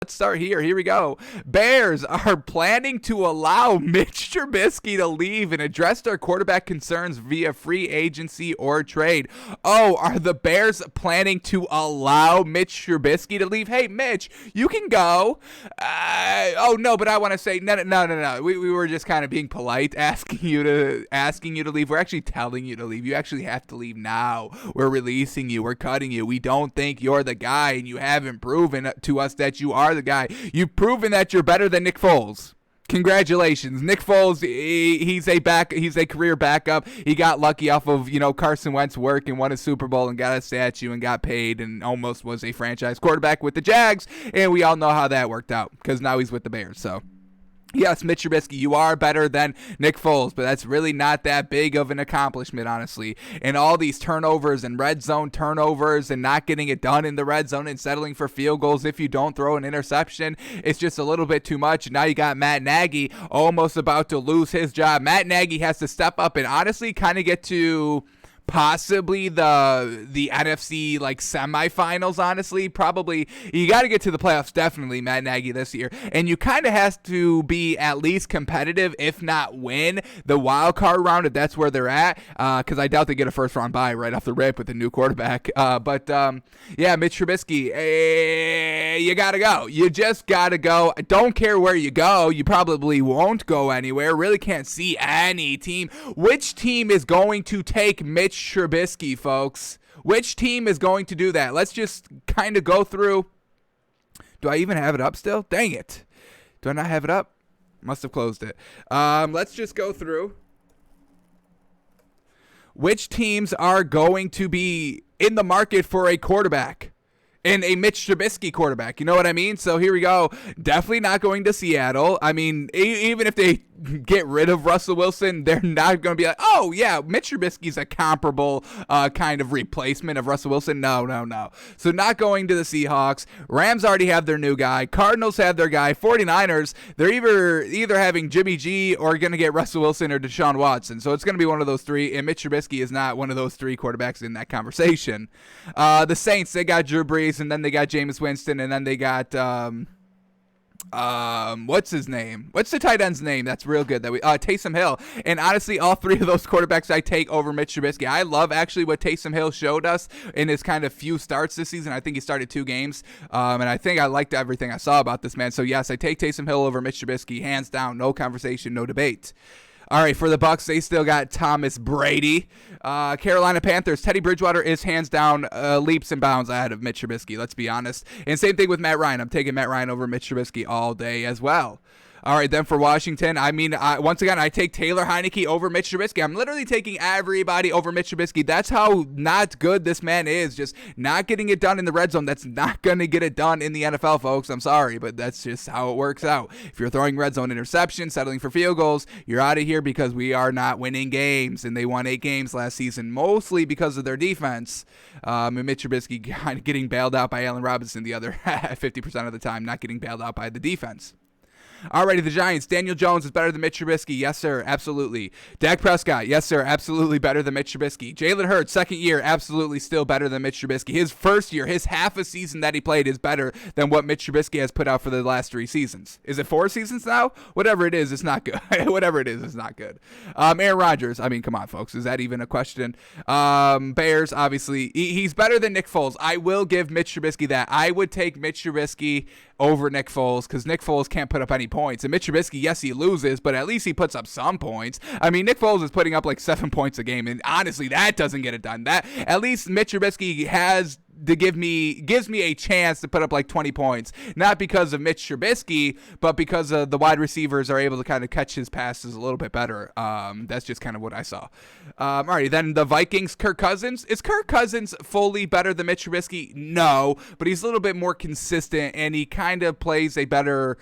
let's start here. Here we go. Bears are planning to allow Mitch Trubisky to leave and address their quarterback concerns via free agency or trade. Oh, are the Bears planning to allow Mitch Trubisky to leave? Hey, Mitch, you can go. Oh no, but I want to say no. We were just kind of being polite, asking you to leave. We're actually telling you to leave. You actually have to leave now. We're releasing you. We're cutting you. We don't think you're the guy, and you haven't proven to us that you are the guy. You've proven that you're better than Nick Foles. Congratulations, Nick Foles. He's a career backup. He got lucky off of Carson Wentz work and won a Super Bowl and got a statue and got paid and almost was a franchise quarterback with the Jags. And we all know how that worked out because now he's with the Bears. So. Yes, Mitch Trubisky, you are better than Nick Foles, but that's really not that big of an accomplishment, honestly. And all these turnovers and red zone turnovers and not getting it done in the red zone and settling for field goals if you don't throw an interception, it's just a little bit too much. Now you got Matt Nagy almost about to lose his job. Matt Nagy has to step up and honestly kind of get to possibly the NFC semifinals. Honestly, probably you got to get to the playoffs. Definitely, Matt Nagy this year, and you kind of has to be at least competitive, if not win the wild card round if that's where they're at. Because I doubt they get a first round bye right off the rip with a new quarterback. But Mitch Trubisky, you gotta go. You just gotta go. I don't care where you go. You probably won't go anywhere. Really can't see any team. Which team is going to take Mitch Trubisky, folks? Which team is going to do that? Let's just kind of go through. Do I even have it up still? Dang it. Do I not have it up? Must have closed it. Let's just go through. Which teams are going to be in the market for a quarterback? And a Mitch Trubisky quarterback. You know what I mean? So here we go. Definitely not going to Seattle. I mean, even if they get rid of Russell Wilson, they're not going to be like, oh, yeah, Mitch Trubisky's a comparable kind of replacement of Russell Wilson. No. So not going to the Seahawks. Rams already have their new guy. Cardinals have their guy. 49ers, they're either having Jimmy G or going to get Russell Wilson or Deshaun Watson. So it's going to be one of those three, and Mitch Trubisky is not one of those three quarterbacks in that conversation. The Saints, they got Drew Brees, and then they got Jameis Winston, and then they got what's his name? What's the tight end's name? That's real good. Taysom Hill. And honestly, all three of those quarterbacks I take over Mitch Trubisky. I love actually what Taysom Hill showed us in his kind of few starts this season. I think he started 2 games, and I think I liked everything I saw about this man. So yes, I take Taysom Hill over Mitch Trubisky, hands down, no conversation, no debate. All right, for the Bucs, they still got Thomas Brady. Carolina Panthers, Teddy Bridgewater is hands down leaps and bounds ahead of Mitch Trubisky, let's be honest. And same thing with Matt Ryan. I'm taking Matt Ryan over Mitch Trubisky all day as well. All right, then for Washington, once again, I take Taylor Heineke over Mitch Trubisky. I'm literally taking everybody over Mitch Trubisky. That's how not good this man is. Just not getting it done in the red zone. That's not going to get it done in the NFL, folks. I'm sorry, but that's just how it works out. If you're throwing red zone interceptions, settling for field goals, you're out of here because we are not winning games. And they won 8 games last season, mostly because of their defense. And Mitch Trubisky kind of getting bailed out by Allen Robinson the other 50% of the time, not getting bailed out by the defense. Alrighty, the Giants. Daniel Jones is better than Mitch Trubisky. Yes, sir. Absolutely. Dak Prescott. Yes, sir. Absolutely better than Mitch Trubisky. Jalen Hurts, second year. Absolutely still better than Mitch Trubisky. His first year, his half a season that he played is better than what Mitch Trubisky has put out for the last 3 seasons. Is it 4 seasons now? Whatever it is, it's not good. Whatever it is, it's not good. Aaron Rodgers. I mean, come on, folks. Is that even a question? Bears, obviously. He's better than Nick Foles. I will give Mitch Trubisky that. I would take Mitch Trubisky over Nick Foles because Nick Foles can't put up any points. And Mitch Trubisky, yes, he loses, but at least he puts up some points. I mean, Nick Foles is putting up like 7 points a game, and honestly, that doesn't get it done. That at least Mitch Trubisky has to gives me a chance to put up like 20 points, not because of Mitch Trubisky, but because the wide receivers are able to kind of catch his passes a little bit better. That's just kind of what I saw. Alrighty, then the Vikings, Kirk Cousins. Is Kirk Cousins fully better than Mitch Trubisky? No, but he's a little bit more consistent, and he kind of plays a better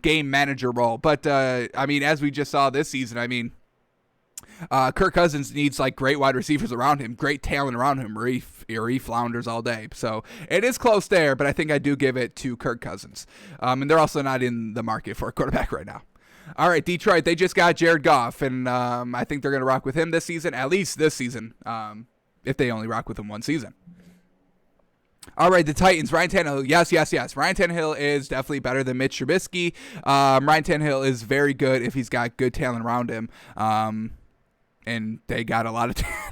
game manager role. But, I mean, as we just saw this season, I mean, Kirk Cousins needs like great wide receivers around him, great talent around him, or he flounders all day. So it is close there, but I think I do give it to Kirk Cousins. And they're also not in the market for a quarterback right now. All right, Detroit, they just got Jared Goff, and I think they're going to rock with him this season, at least this season, if they only rock with him one season. All right, the Titans, Ryan Tannehill. Yes, yes, yes. Ryan Tannehill is definitely better than Mitch Trubisky. Ryan Tannehill is very good if he's got good talent around him. And they got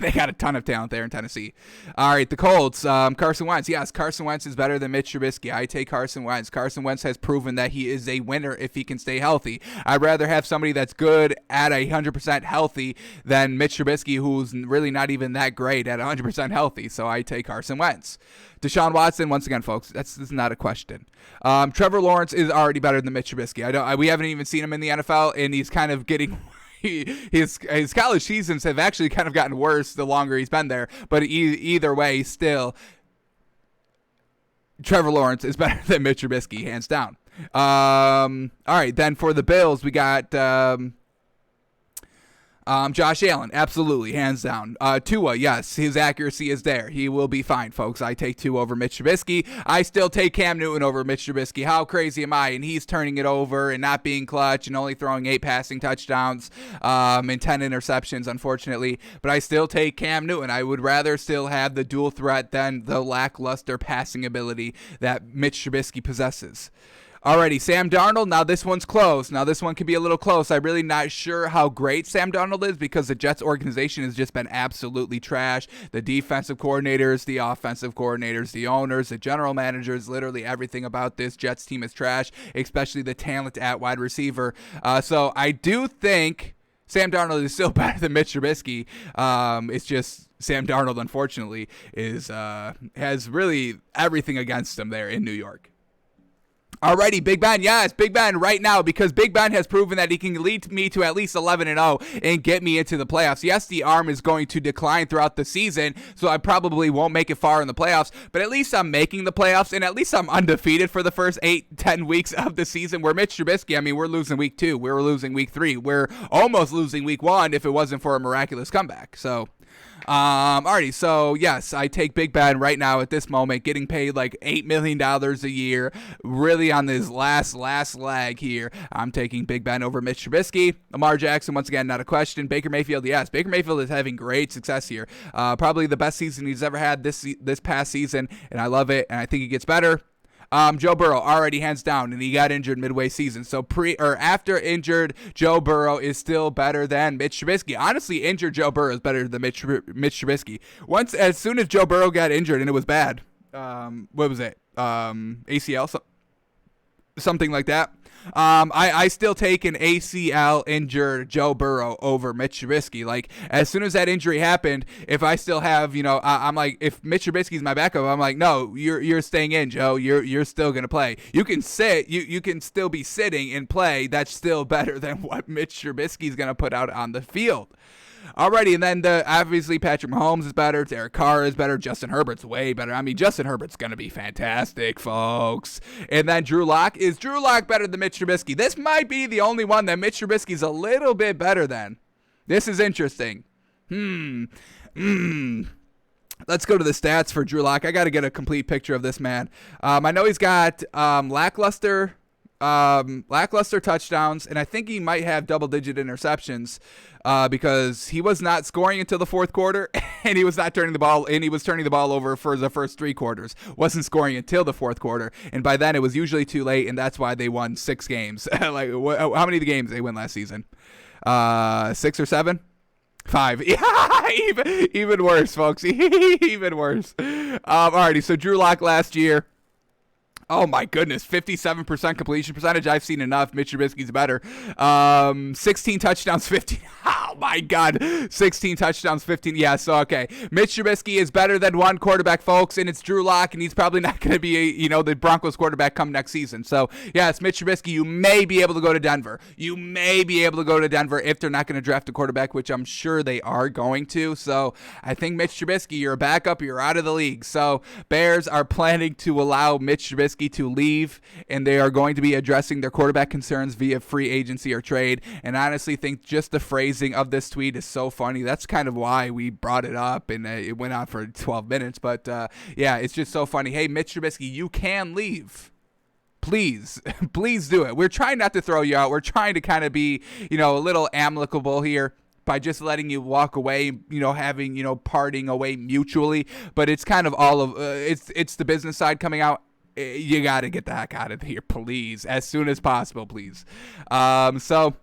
they got a ton of talent there in Tennessee. All right, the Colts, Carson Wentz. Yes, Carson Wentz is better than Mitch Trubisky. I take Carson Wentz. Carson Wentz has proven that he is a winner if he can stay healthy. I'd rather have somebody that's good at 100% healthy than Mitch Trubisky, who's really not even that great at 100% healthy. So I take Carson Wentz. Deshaun Watson, once again, folks, this is not a question. Trevor Lawrence is already better than Mitch Trubisky. We haven't even seen him in the NFL, and he's kind of getting his college seasons have actually kind of gotten worse the longer he's been there. But either way, still, Trevor Lawrence is better than Mitch Trubisky, hands down. All right, then for the Bills, we got Josh Allen, absolutely, hands down. Tua, yes, his accuracy is there. He will be fine, folks. I take Tua over Mitch Trubisky. I still take Cam Newton over Mitch Trubisky. How crazy am I? And he's turning it over and not being clutch and only throwing 8 passing touchdowns and 10 interceptions, unfortunately. But I still take Cam Newton. I would rather still have the dual threat than the lackluster passing ability that Mitch Trubisky possesses. Alrighty, Sam Darnold. Now this one's close. Now this one could be a little close. I'm really not sure how great Sam Darnold is because the Jets organization has just been absolutely trash. The defensive coordinators, the offensive coordinators, the owners, the general managers, literally everything about this Jets team is trash, especially the talent at wide receiver. So I do think Sam Darnold is still better than Mitch Trubisky. It's just Sam Darnold, unfortunately, has really everything against him there in New York. Alrighty, Big Ben. Yes, Big Ben right now, because Big Ben has proven that he can lead me to at least 11-0 and get me into the playoffs. Yes, the arm is going to decline throughout the season, so I probably won't make it far in the playoffs, but at least I'm making the playoffs, and at least I'm undefeated for the first 8-10 weeks of the season, where Mitch Trubisky, I mean, we're losing week 2. We're losing week 3. We're almost losing week 1 if it wasn't for a miraculous comeback. So alrighty, so yes, I take Big Ben right now at this moment, getting paid like $8 million a year, really on this last leg here. I'm taking Big Ben over Mitch Trubisky. Lamar Jackson, once again, not a question. Baker Mayfield, yes, Baker Mayfield is having great success here. Probably the best season he's ever had this past season, and I love it, and I think he gets better. Joe Burrow already hands down, and he got injured midway season. So after injured, Joe Burrow is still better than Mitch Trubisky. Honestly, injured Joe Burrow is better than Mitch Trubisky. As soon as Joe Burrow got injured, and it was bad. What was it? ACL, something like that. I still take an ACL injured Joe Burrow over Mitch Trubisky. Like, as soon as that injury happened, if I still have, I'm like, if Mitch Trubisky's my backup, I'm like, no, you're staying in, Joe. You're still gonna play. You can sit. You can still be sitting and play. That's still better than what Mitch Trubisky's gonna put out on the field. Alrighty, and then obviously Patrick Mahomes is better, Derek Carr is better, Justin Herbert's way better. I mean, Justin Herbert's going to be fantastic, folks. And then Drew Lock. Is Drew Lock better than Mitch Trubisky? This might be the only one that Mitch Trubisky's a little bit better than. This is interesting. Let's go to the stats for Drew Lock. I got to get a complete picture of this man. I know he's got lackluster touchdowns, and I think he might have double-digit interceptions because he was not scoring until the fourth quarter, and he was not turning the ball, and he was turning the ball over for the first 3 quarters. Wasn't scoring until the fourth quarter, and by then it was usually too late, and that's why they won 6 games. Like, how many of the games they win last season? 6 or 7? 5. Yeah, even worse, folks. Even worse. Alrighty, so Drew Lock last year. Oh, my goodness. 57% completion percentage. I've seen enough. Mitch Trubisky's better. 16 touchdowns, 15. Oh, my God. 16 touchdowns, 15. Yeah, so, okay. Mitch Trubisky is better than one quarterback, folks, and it's Drew Lock, and he's probably not going to be, the Broncos quarterback come next season. So, yes, Mitch Trubisky, you may be able to go to Denver. You may be able to go to Denver if they're not going to draft a quarterback, which I'm sure they are going to. So, I think Mitch Trubisky, you're a backup. You're out of the league. So, Bears are planning to allow Mitch Trubisky to leave, and they are going to be addressing their quarterback concerns via free agency or trade. And I honestly think just the phrasing of this tweet is so funny. That's kind of why we brought it up, and it went on for 12 minutes. But yeah, it's just so funny. Hey, Mitch Trubisky, you can leave. Please do it. We're trying not to throw you out. We're trying to kind of be, a little amicable here. by just letting you walk away, having, parting away mutually. But it's kind of all of it's the business side coming out. You got to get the heck out of here, please, as soon as possible, please. So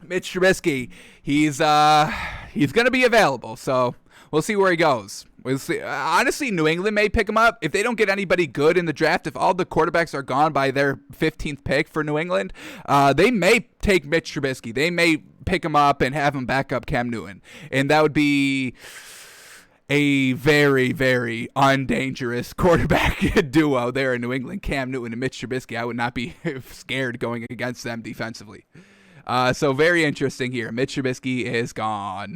Mitch Trubisky, he's going to be available, so we'll see where he goes. We'll see. Honestly, New England may pick him up if they don't get anybody good in the draft. If all the quarterbacks are gone by their 15th pick for New England, they may take Mitch Trubisky. They may pick him up and have him back up Cam Newton, and that would be a very, very undangerous quarterback duo there in New England. Cam Newton and Mitch Trubisky. I would not be scared going against them defensively. So very interesting here. Mitch Trubisky is gone.